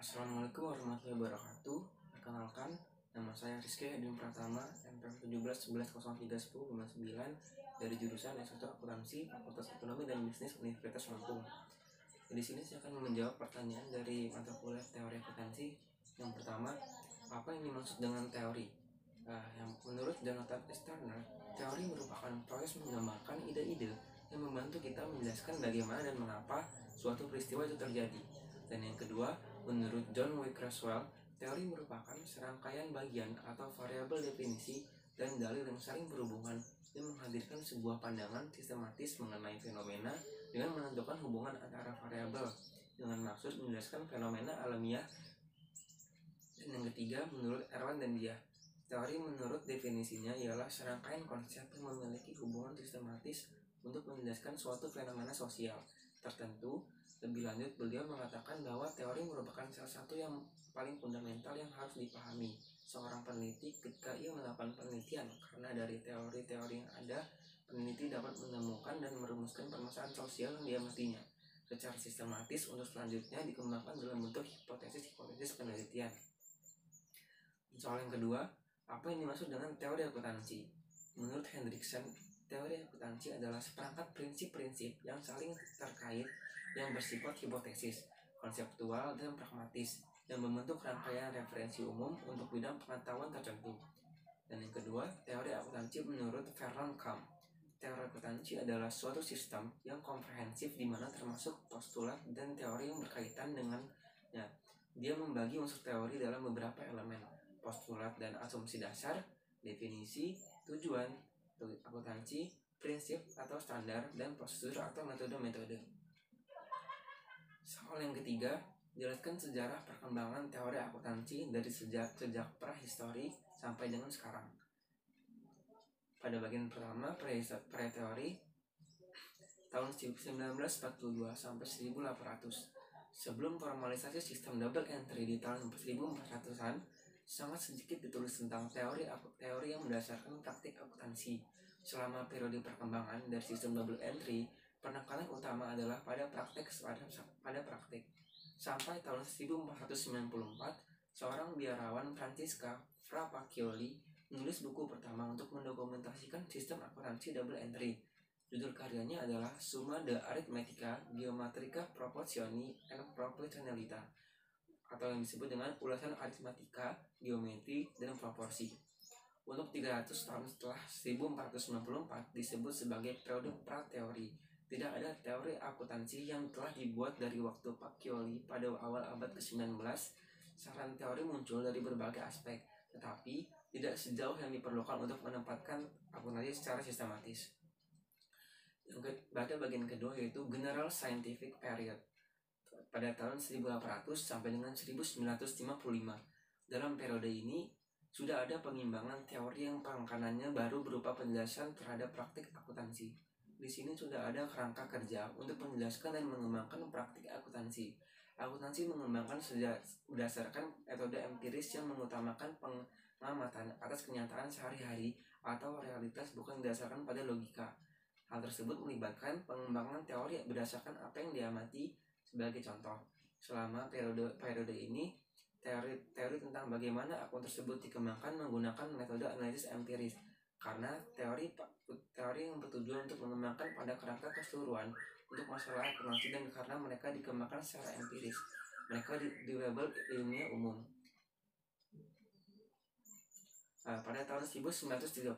Assalamualaikum warahmatullahi wabarakatuh. Perkenalkan, nama saya Rizky Edwin Pratama, MPM 17 11 03 10 dari jurusan S1 Akuntansi, Fakultas Ekonomi dan Bisnis Universitas Lampung. Di sini saya akan menjawab pertanyaan dari mata kuliah teori akuntansi. Yang pertama, apa yang dimaksud dengan teori? Yang menurut Jonathan S. Turner, teori merupakan proses menggambarkan ide-ide yang membantu kita menjelaskan bagaimana dan mengapa suatu peristiwa itu terjadi. Dan yang kedua, menurut John W. Creswell, teori merupakan serangkaian bagian atau variabel definisi dan dalil yang saling berhubungan yang menghadirkan sebuah pandangan sistematis mengenai fenomena dengan menentukan hubungan antara variabel dengan maksud menjelaskan fenomena alamiah. Dan yang ketiga, menurut Erwan dan Dia, teori menurut definisinya ialah serangkaian konsep yang memiliki hubungan sistematis untuk menjelaskan suatu fenomena sosial tertentu. Lebih lanjut, beliau mengatakan bahwa teori merupakan salah satu yang paling fundamental yang harus dipahami seorang peneliti ketika ia melakukan penelitian, karena dari teori-teori yang ada, peneliti dapat menemukan dan merumuskan permasalahan sosial yang diamatinya secara sistematis untuk selanjutnya dikembangkan dalam bentuk hipotesis-hipotesis penelitian. Soal yang kedua, apa yang dimaksud dengan teori akuntansi? Menurut Hendrickson, teori akuntansi adalah seperangkat prinsip-prinsip yang saling terkait yang bersifat hipotesis, konseptual, dan pragmatis, yang membentuk rangkaian referensi umum untuk bidang pengetahuan tertentu. Dan yang kedua, teori akuntansi menurut Vernon Camp. Teori akuntansi adalah suatu sistem yang komprehensif di mana termasuk postulat dan teori yang berkaitan dengannya. Dia membagi unsur teori dalam beberapa elemen: postulat dan asumsi dasar, definisi, tujuan akuntansi, prinsip atau standar, dan prosedur atau metode-metode. Soal yang ketiga, jelaskan sejarah perkembangan teori akuntansi dari sejak prahistori sampai dengan sekarang. Pada bagian pertama, pre-teori tahun 1942 sampai 1800. Sebelum formalisasi sistem double entry di tahun 1400-an, sangat sedikit ditulis tentang teori yang berdasarkan praktik akuntansi. Selama periode perkembangan dari sistem double entry, penekanan utama adalah pada praktik. Sampai tahun 1494, seorang biarawan Francisca Frappacioli menulis buku pertama untuk mendokumentasikan sistem akuntansi double entry. Judul karyanya adalah Summa de Arithmetica, Geometrica, Proportioni, and Proportionalita, atau yang disebut dengan ulasan aritmatika, geometri, dan proporsi. Untuk 300 tahun setelah 1494 disebut sebagai periode pra-teori. Tidak ada teori akuntansi yang telah dibuat dari waktu Pacioli pada awal abad ke-19. Saran teori muncul dari berbagai aspek, tetapi tidak sejauh yang diperlukan untuk menempatkan akuntansi secara sistematis. Pada bagian kedua yaitu General Scientific Period pada tahun 1800 sampai dengan 1955. Dalam periode ini sudah ada pengimbangan teori yang pengekanannya baru berupa penjelasan terhadap praktik akuntansi. Di sini sudah ada kerangka kerja untuk menjelaskan dan mengembangkan praktik akuntansi. Akuntansi mengembangkan berdasarkan metode empiris yang mengutamakan pengamatan atas kenyataan sehari-hari atau realitas, bukan berdasarkan pada logika. Hal tersebut melibatkan pengembangan teori berdasarkan apa yang diamati. Sebagai contoh, selama periode ini, teori tentang bagaimana akun tersebut dikembangkan menggunakan metode analisis empiris, karena teori yang bertujuan untuk mengembangkan pada kerangka keseluruhan untuk masalah akuntansi, dan karena mereka dikembangkan secara empiris, mereka dilabel ilmiah umum. Pada tahun 1936,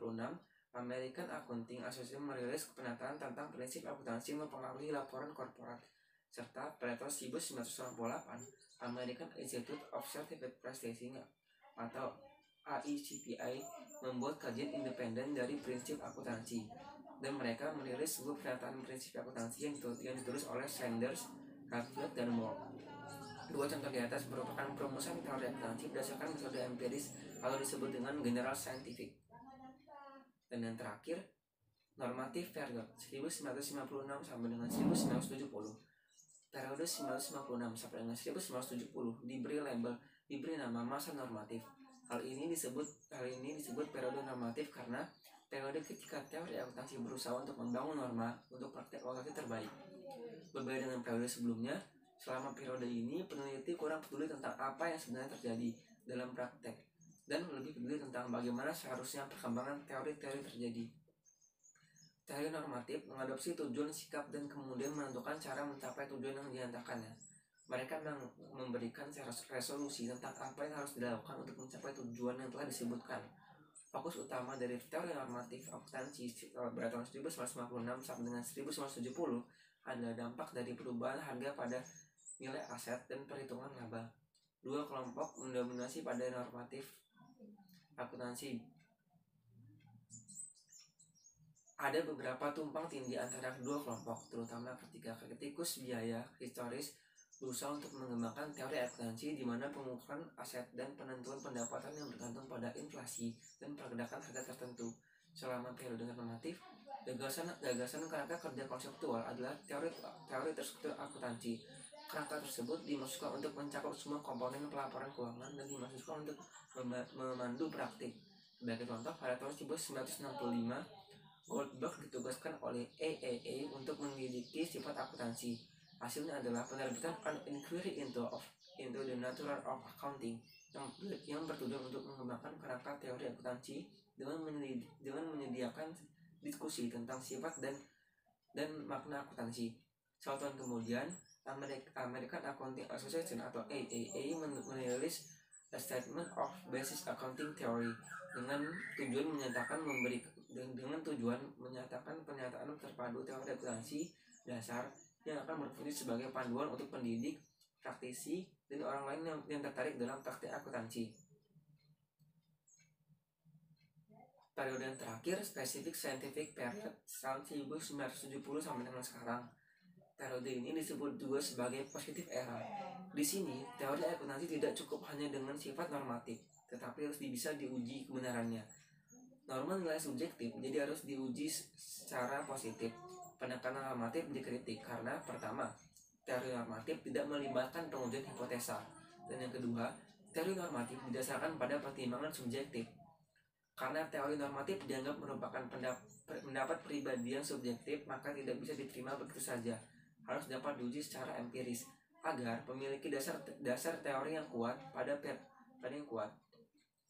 American Accounting Association merilis penataan tentang prinsip akuntansi mempengaruhi laporan korporat. Serta pada tahun 1998, American Institute of Certified Practicing atau AICPI membuat kajian independen dari prinsip akuntansi, dan mereka merilis sebuah pernyataan prinsip akuntansi yang ditulis oleh Sanders, Hartfield, dan Moore. Dua contoh di atas merupakan perumusan teori akuntansi berdasarkan metode empiris atau disebut dengan General Scientific. Dan yang terakhir, Normative Period 1956 sampai dengan 1970. Periode 1956 sampai dengan 1970 diberi nama masa normatif. Hal ini disebut periode normatif karena periode ketika teori akuntansi berusaha untuk membangun norma untuk praktek akuntansi terbaik. Berbeda dengan periode sebelumnya, Selama periode ini, peneliti kurang peduli tentang apa yang sebenarnya terjadi dalam praktek dan lebih peduli tentang bagaimana seharusnya perkembangan teori-teori terjadi. Teori normatif mengadopsi tujuan, sikap, dan kemudian menentukan cara mencapai tujuan yang dinyatakannya. Mereka memberikan resolusi tentang apa yang harus dilakukan untuk mencapai tujuan yang telah disebutkan. Fokus utama dari teori normatif akuntansi pada tahun 1956 sampai dengan 1970 adalah dampak dari perubahan harga pada nilai aset dan perhitungan laba. Dua kelompok mendominasi pada normatif akuntansi. Ada beberapa tumpang tindih antara kedua kelompok, terutama ketika kritikus biaya historis berusaha untuk mengembangkan teori akuntansi di mana pengukuran aset dan penentuan pendapatan yang bergantung pada inflasi dan pergerakan harga tertentu. Selama periode normatif, gagasan kerangka kerja konseptual adalah teori terstruktur akuntansi. Kerangka tersebut dimaksudkan untuk mencakup semua komponen pelaporan keuangan dan dimaksudkan untuk memandu praktik. Sebagai contoh, pada tahun 1965, Goldberg ditugaskan oleh AAA untuk menyelidiki sifat akuntansi. Hasilnya adalah penerbitan An Inquiry into the Nature of Accounting yang bertujuan untuk mengembangkan kerangka teori akuntansi dengan menyediakan diskusi tentang sifat dan makna akuntansi. 1 tahun kemudian, American Accounting Association atau AAA merilis A Statement of Basic Accounting Theory dengan tujuan menyatakan pernyataan terpadu teori akuntansi dasar yang akan berfungsi sebagai panduan untuk pendidik, praktisi, dan orang lain yang tertarik dalam praktik akuntansi. Periode yang terakhir, Specific Scientific Period, tahun 1970 sampai dengan sekarang. Periode ini disebut juga sebagai positive era. Di sini, teori akuntansi tidak cukup hanya dengan sifat normatif, tetapi harus bisa diuji kebenarannya. Norma nilai subjektif, jadi harus diuji secara positif. Penekanan normatif dikritik karena pertama, teori normatif tidak melibatkan pengujian hipotesa, dan yang kedua, teori normatif didasarkan pada pertimbangan subjektif. Karena teori normatif dianggap merupakan pendapat pribadi yang subjektif, maka tidak bisa diterima begitu saja, harus dapat diuji secara empiris agar memiliki dasar teori yang kuat.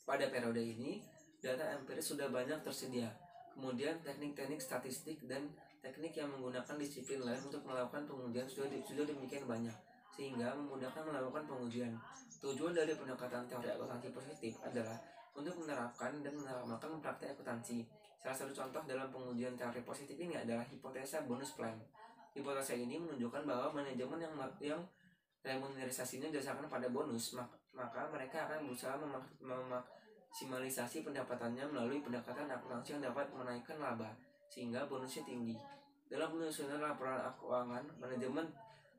Pada periode ini, data empiris sudah banyak tersedia. Kemudian teknik-teknik statistik dan teknik yang menggunakan disiplin lain untuk melakukan pengujian sudah demikian banyak, sehingga memudahkan melakukan pengujian. Tujuan dari pendekatan teori akuntansi positif adalah untuk menerapkan dan mengamalkan praktek akuntansi. Salah satu contoh dalam pengujian teori positif ini adalah hipotesa bonus plan. Hipotesa ini menunjukkan bahwa manajemen yang remunerisasinya didasarkan pada bonus, maka mereka akan berusaha memaksimalisasi pendapatannya melalui pendekatan akuntansi yang dapat menaikkan laba sehingga bonusnya tinggi. Dalam penyusunan laporan keuangan, manajemen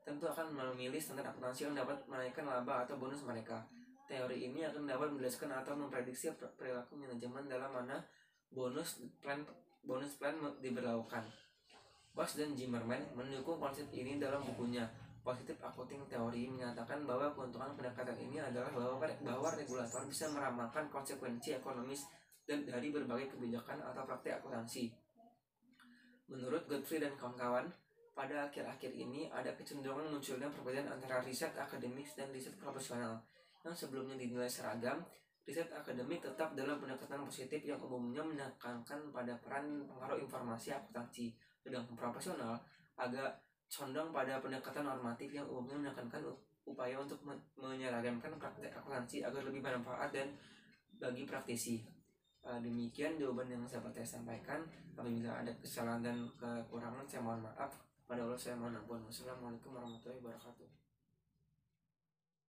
tentu akan memilih standar akuntansi yang dapat menaikkan laba atau bonus mereka. Teori ini akan dapat menjelaskan atau memprediksi perilaku manajemen dalam mana bonus plan diberlakukan. Bass dan Zimmerman mendukung konsep ini dalam bukunya Positive Accounting Theory, menyatakan bahwa keuntungan pendekatan ini adalah bahwa regulator bisa meramalkan konsekuensi ekonomis dan dari berbagai kebijakan atau praktik akuntansi. Menurut Godfrey dan kawan-kawan, pada akhir-akhir ini ada kecenderungan munculnya perbedaan antara riset akademis dan riset profesional. Yang sebelumnya dinilai seragam, riset akademik tetap dalam pendekatan positif yang umumnya menekankan pada peran pengaruh informasi akuntansi, sedangkan profesional agak condong pada pendekatan normatif yang umumnya menekankan upaya untuk menyeragamkan praktek akuntansi agar lebih bermanfaat dan bagi praktisi. Demikian jawaban yang dapat saya sampaikan. Apabila ada kesalahan dan kekurangan, saya mohon maaf. Pada Allah saya mohon ampun. Wassalamualaikum warahmatullahi wabarakatuh.